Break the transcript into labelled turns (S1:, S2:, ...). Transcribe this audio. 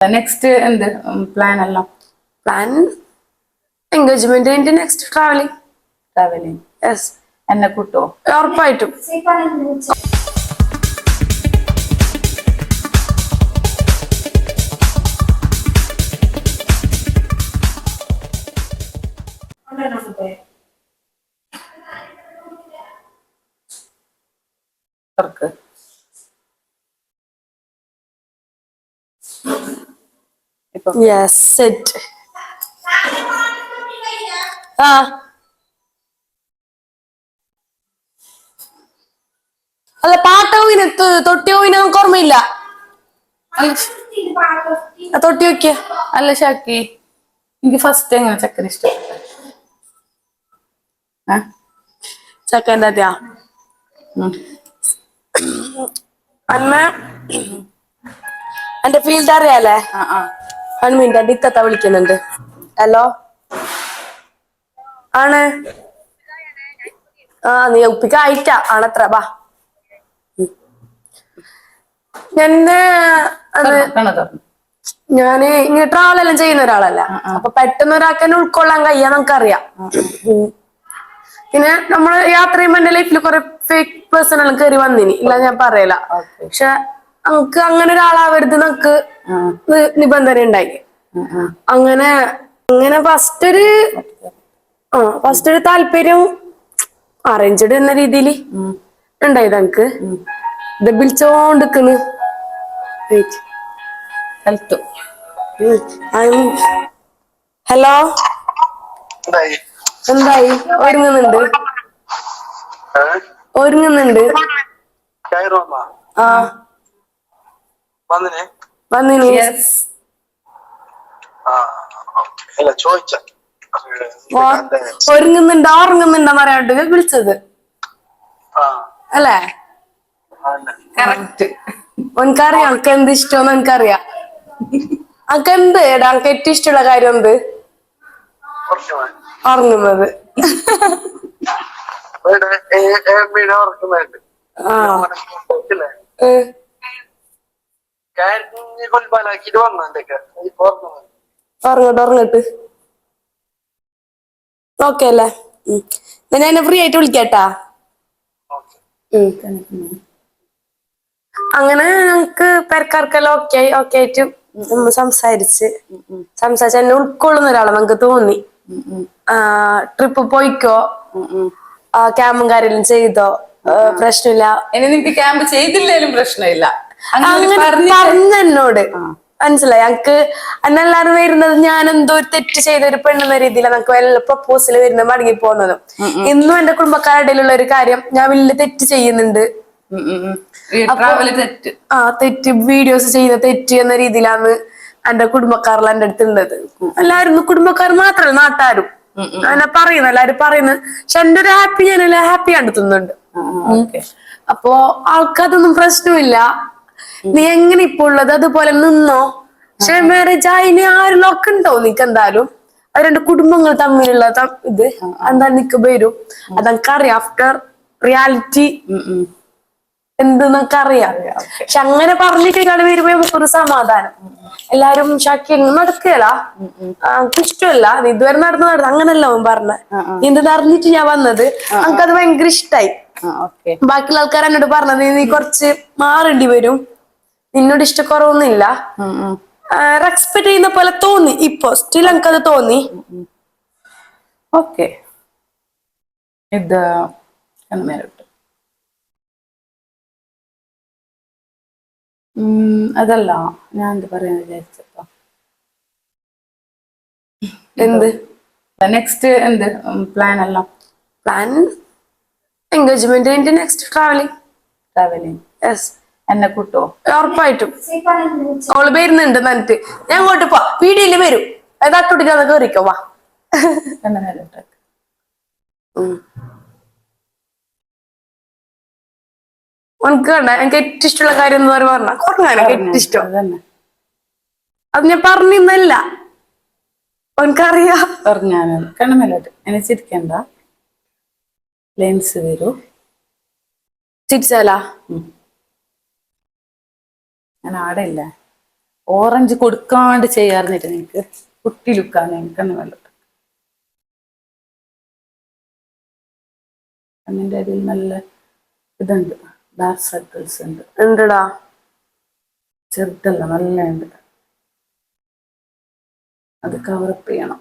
S1: Next എന്ത് plan എല്ലാം
S2: plan engagement കഴിഞ്ഞിട്ട് നെക്സ്റ്റ് ട്രാവലിംഗ്. യെസ്.
S1: എന്നെ കൂട്ടോ?
S2: ഉറപ്പായിട്ടും. Yes set. അല്ല പാട്ടോ തൊട്ടിയോ നമുക്ക് ഓർമ്മയില്ല. തൊട്ടി വെക്ക.
S1: അല്ല ഷാക്കി, എനിക്ക് ഫസ്റ്റ് എങ്ങനെ ചക്കര ഇഷ്ടപ്പെട്ട
S2: ചക്കൻ്റെ അതെയാ അന്ന എന്റെ ഫീൽഡ് അറിയാലേ? അൺമിൻ്റെ ഇത്തത്ത വിളിക്കുന്നുണ്ട്. ഹലോ ആണ്. നീ ഉപ്പിക്ക് ആയിട്ടാ ആണത്ര. ബാ ഞാന് ഇങ്ങനെ ട്രാവൽ എല്ലാം ചെയ്യുന്ന ഒരാളല്ല. അപ്പൊ പെട്ടെന്ന് ഒരാൾക്ക് തന്നെ ഉൾക്കൊള്ളാൻ കഴിയാ നമുക്കറിയാം. പിന്നെ നമ്മള് യാത്ര ചെയ്യുമ്പോ എന്റെ ലൈഫിൽ കുറെ ഫേക്ക് പേഴ്സൺ എല്ലാം കയറി വന്നിനി, ഇല്ല ഞാൻ പറയല. പക്ഷെ നമുക്ക് അങ്ങനെ ഒരാളാവരുത് നമുക്ക് നിബന്ധന ഉണ്ടായി. അങ്ങനെ അങ്ങനെ ഫസ്റ്റ് ഒരു താല്പര്യം അറേഞ്ച്ഡ് എന്ന രീതിയിൽ ഉണ്ടായത് എനിക്ക്. ഇത് വിളിച്ചോണ്ടിക്കുന്നു. ഹലോ, എന്തായി? ഒരുങ്ങുന്നുണ്ട്. വന്നിനി. ഒരുങ്ങുന്നുണ്ടോ ഉറങ്ങുന്നുണ്ടോ പറയാണ്ട് വിളിച്ചത് അല്ലേ? എനിക്കറിയാം എനിക്ക് എന്ത് ഇഷ്ടമെന്ന് എനിക്കറിയാം. അനക്ക് എന്ത് എടാ എനിക്ക് ഏറ്റവും ഇഷ്ടമുള്ള കാര്യം എന്ത്? ഉറങ്ങുന്നത്. ഉറങ്ങട്ട് ഓക്കെ അല്ലേ? ഞാൻ എന്നെ ഫ്രീ ആയിട്ട് വിളിക്കാട്ടാ. അങ്ങനെ ഞങ്ങക്ക് പെരക്കാർക്കെല്ലാം ഓക്കെ ആയിട്ട് സംസാരിച്ച് എന്നെ ഉൾക്കൊള്ളുന്ന ഒരാളെ നമുക്ക് തോന്നി. ട്രിപ്പ് പോയിക്കോ, ക്യാമ്പും കാര്യമെല്ലാം ചെയ്തോ, പ്രശ്നമില്ല.
S1: ഇനി നിനക്ക് ക്യാമ്പ് ചെയ്തില്ലേലും പ്രശ്നമില്ല
S2: അങ്ങനെ പറഞ്ഞെന്നോട്. മനസ്സിലായി ഞങ്ങക്ക്. അന്നെല്ലാരും വരുന്നത് ഞാൻ എന്തോ ഒരു തെറ്റ് ചെയ്ത ഒരു പെണ്ണെന്ന രീതിയിലാണ് നമുക്ക് എല്ലാ പ്രപ്പോസൽ വരുന്നത്, മടങ്ങി പോകുന്നതും. ഇന്നും എന്റെ കുടുംബക്കാരുടെ ഇടയിലുള്ള ഒരു കാര്യം, ഞാൻ വലിയ തെറ്റ് ചെയ്യുന്നുണ്ട്. തെറ്റ് വീഡിയോസ് ചെയ്യുന്ന തെറ്റ് എന്ന രീതിയിലാണ് എന്റെ കുടുംബക്കാരെല്ലാം എന്റെ അടുത്ത് ഉള്ളത്. എല്ലാരും കുടുംബക്കാർ മാത്രമല്ല നാട്ടാരും എന്നെ പറയുന്നു, എല്ലാരും പറയുന്നു. പക്ഷെ എന്റെ ഒരു ഹാപ്പി ഞാനെല്ലാം ഹാപ്പി കണ്ടെത്തുന്നുണ്ട്. അപ്പോ ആൾക്കതൊന്നും പ്രശ്നമില്ല. നീ എങ്ങനെ ഇപ്പൊ ഉള്ളത് അതുപോലെ നിന്നോ. പക്ഷെ മാരേജ് ആയിന് ആ ഒരു ലോക്ക് ഉണ്ടോ നിനക്ക്? എന്തായാലും അത് രണ്ട് കുടുംബങ്ങൾ തമ്മിലുള്ള ഇത് എന്താ നിനക്ക് വരും. അതെനിക്കറിയാം. ആഫ്റ്റർ റിയാലിറ്റി എന്തെന്നൊക്കെ അറിയാം. പക്ഷെ അങ്ങനെ പറഞ്ഞിട്ട് ഒരാൾ വരുമ്പോ നമുക്കൊരു സമാധാനം. എല്ലാരും ഷാക്കി നടക്കുകയല്ല, എനിക്ക് ഇഷ്ടമല്ല, നീ ഇതുവരെ നടന്നു അങ്ങനല്ല അവൻ പറഞ്ഞ. എന്തെന്ന് അറിഞ്ഞിട്ട് ഞാൻ വന്നത്, എനിക്കത് ഭയങ്കര ഇഷ്ടായി. ബാക്കിയുള്ള ആൾക്കാർ എന്നോട് പറഞ്ഞത് നീ കുറച്ച് മാറേണ്ടി വരും, നിന്നോട് ഇഷ്ടക്കുറവൊന്നുമില്ല, റെസ്പെക്ട് ചെയ്യുന്ന പോലെ തോന്നി. ഇപ്പൊ സ്റ്റിൽ എനിക്കത് തോന്നി.
S1: ഓക്കെ, ഇത് അതല്ല ഞാൻ എന്ത് പറയാൻ വിചാരിച്ചപ്പോ.
S2: എന്ത്
S1: നെക്സ്റ്റ് എന്ത് പ്ലാൻ എല്ലാം?
S2: പ്ലാൻ എൻഗേജ്മെന്റ് കഴിഞ്ഞിട്ട് നെക്സ്റ്റ് ട്രാവലിംഗ്. യെസ്.
S1: എന്നെ കൂട്ടോ?
S2: ഉറപ്പായിട്ടും. അവള് വരുന്നുണ്ട് എന്നിട്ട് ഞാൻ അങ്ങോട്ട് പോ. വീഡിയോയില് വരും. തട്ടോട്ടിട്ട് കേറിക്കോ. വാ. എനിക്ക് വേണ്ട. എനിക്ക് ഏറ്റവും ഇഷ്ടമുള്ള കാര്യം എന്ന് പറഞ്ഞാൽ കുറങ്ങാനൊക്കെ ഏറ്റവും ഇഷ്ടം. അത് ഞാൻ പറഞ്ഞിന്നല്ല, എനിക്കറിയാം.
S1: പറഞ്ഞാണ് കണ്ണമല്ലോട്ട് എന്നെ ചിരിക്കണ്ട. ലെൻസ് വരൂ.
S2: ചിരിച്ചാലാ
S1: ഞാൻ ആടെ ഇല്ല. ഓറഞ്ച് കൊടുക്കാണ്ട് ചെയ്യാറുന്നിട്ട് നിനക്ക് കുട്ടി ലുക്കാണ് എനിക്കെന്ന് നല്ല കണ്ണിന്റെ അടിയിൽ നല്ല ഇതുണ്ട്, ഡാർക്ക് സർക്കിൾസ് ഉണ്ട്.
S2: ഉണ്ടടാ,
S1: ചെറുതല്ല, നല്ല ഉണ്ട്. അത് കവറപ്പ് ചെയ്യണം.